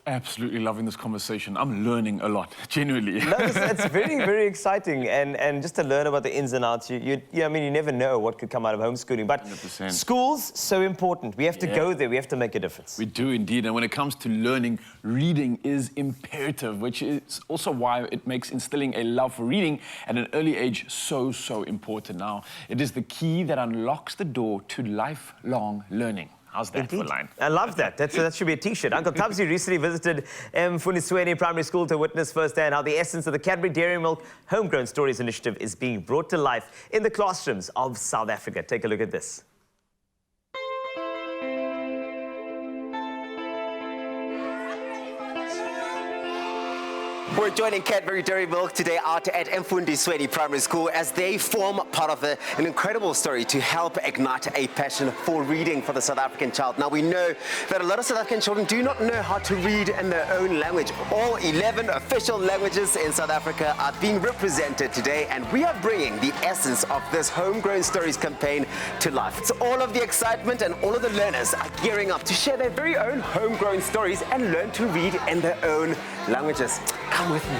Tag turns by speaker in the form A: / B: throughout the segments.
A: Absolutely loving this conversation. I'm learning a lot, genuinely.
B: No, it's very, very exciting, and just to learn about the ins and outs. I mean, you never know what could come out of homeschooling, but
A: 100%.
B: School's so important. We have to go there. We have to make a difference.
A: We do indeed, and when it comes to learning, reading is imperative, which is also why it makes instilling a love for reading at an early age so important. Now, it is the key that unlocks the door to lifelong learning. How's that for a line?
B: I love that. That should be a T-shirt. Uncle Tabsy recently visited Emfundisweni Primary School to witness firsthand how the essence of the Cadbury Dairy Milk Homegrown Stories initiative is being brought to life in the classrooms of South Africa. Take a look at this.
C: We're joining Cadbury Dairy Milk today out at Emfundisweni Primary School as they form part of an incredible story to help ignite a passion for reading for the South African child. Now, we know that a lot of South African children do not know how to read in their own language. All 11 official languages in South Africa are being represented today, and we are bringing the essence of this Homegrown Stories campaign to life. So all of the excitement and all of the learners are gearing up to share their very own homegrown stories and learn to read in their own languages. Come with me.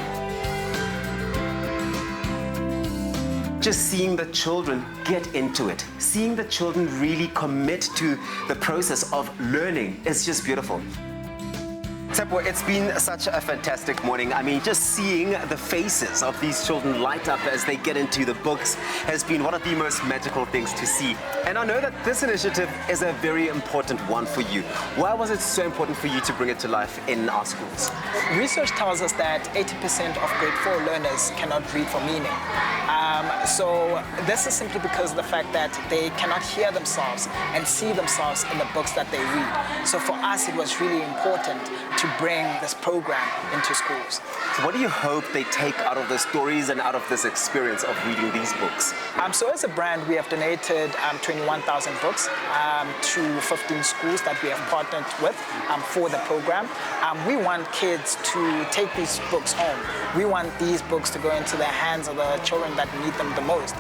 C: Just seeing the children get into it, seeing the children really commit to the process of learning is just beautiful. Tsepo, it's been such a fantastic morning. I mean, just seeing the faces of these children light up as they get into the books has been one of the most magical things to see. And I know that this initiative is a very important one for you. Why was it so important for you to bring it to life in our schools?
D: Research tells us that 80% of grade 4 learners cannot read for meaning. So this is simply because of the fact that they cannot hear themselves and see themselves in the books that they read. So for us, it was really important to bring this program into schools.
C: So what do you hope they take out of the stories and out of this experience of reading these books?
D: So as a brand, we have donated 21,000 books to 15 schools that we have partnered with for the program. We want kids to take these books home. We want these books to go into the hands of the children that need them the most.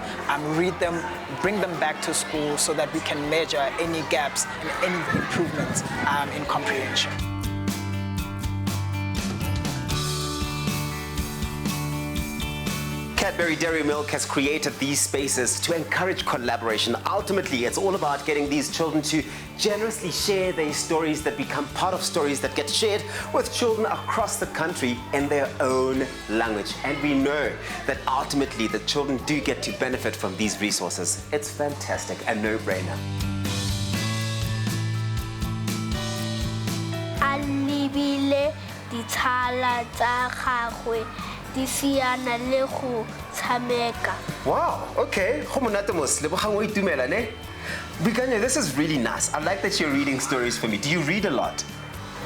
D: Read them, bring them back to school so that we can measure any gaps and any improvements in comprehension.
C: Cadbury Dairy Milk has created these spaces to encourage collaboration. Ultimately, it's all about getting these children to generously share their stories that become part of stories that get shared with children across the country in their own language. And we know that ultimately the children do get to benefit from these resources. It's fantastic, a no-brainer.
E: Alibile di thala tsa gagwe.
C: Wow, okay. Bikanya, this is really nice. I like that you're reading stories for me. Do you read a lot?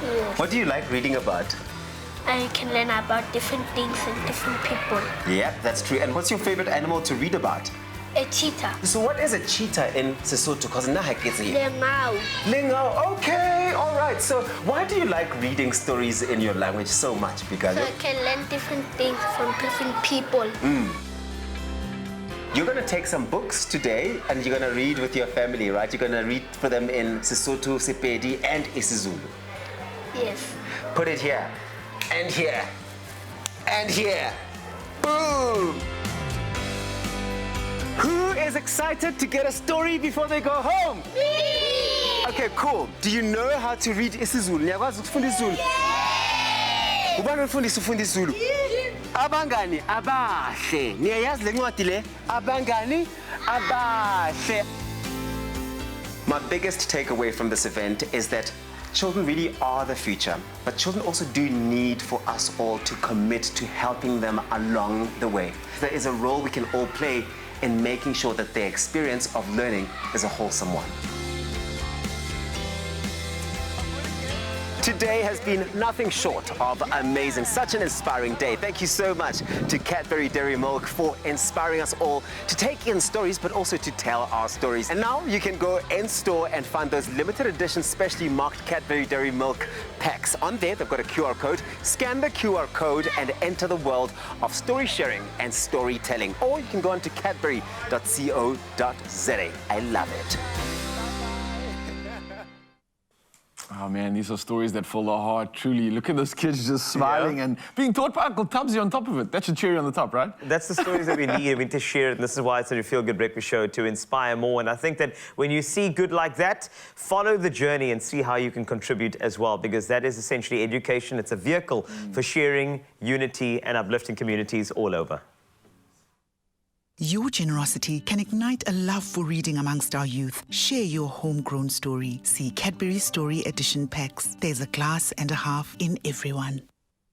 E: Yes.
C: What do you like reading about?
E: I can learn about different things and different people.
C: Yeah, that's true. And what's your favorite animal to read about?
E: A cheetah.
C: So what is a cheetah in Sesotho? Because
E: Lengao.
C: Lengao, okay, all right. So why do you like reading stories in your language so much, Bikanya?
E: So I can learn different things from different people.
C: You're going to take some books today and you're going to read with your family, right? You're going to read for them in Sesotho, Sepedi, and isiZulu.
E: Yes.
C: Put it here, and here, and here. Boom! Who is excited to get a story before they go home?
E: Me!
C: Okay, cool. Do you know how to read isiZulu? Niyakwazi ukufunda isiZulu? Ubani umfundisi ufunda isiZulu? Abangani abahle. Niyayazi le ncwadi le? Abangani abahle. My biggest takeaway from this event is that children really are the future, but children also do need for us all to commit to helping them along the way. There is a role we can all play in making sure that their experience of learning is a wholesome one. Today has been nothing short of amazing. Such an inspiring day. Thank you so much to Cadbury Dairy Milk for inspiring us all to take in stories, but also to tell our stories. And now you can go in store and find those limited edition specially marked Cadbury Dairy Milk packs. On there, they've got a QR code. Scan the QR code and enter the world of story sharing and storytelling. Or you can go on to cadbury.co.za. I love it.
A: Oh man, these are stories that fill the heart, truly. Look at those kids just smiling and being taught by Uncle Tubbsy on top of it. That's a cherry on the top, right?
B: That's the stories that we need. We need to share it, and this is why it's such a feel-good breakfast show, to inspire more. And I think that when you see good like that, follow the journey and see how you can contribute as well, because that is essentially education. It's a vehicle for sharing, unity, and uplifting communities all over.
F: Your generosity can ignite a love for reading amongst our youth. Share your homegrown story. See Cadbury Story Edition packs. There's a glass and a half in everyone.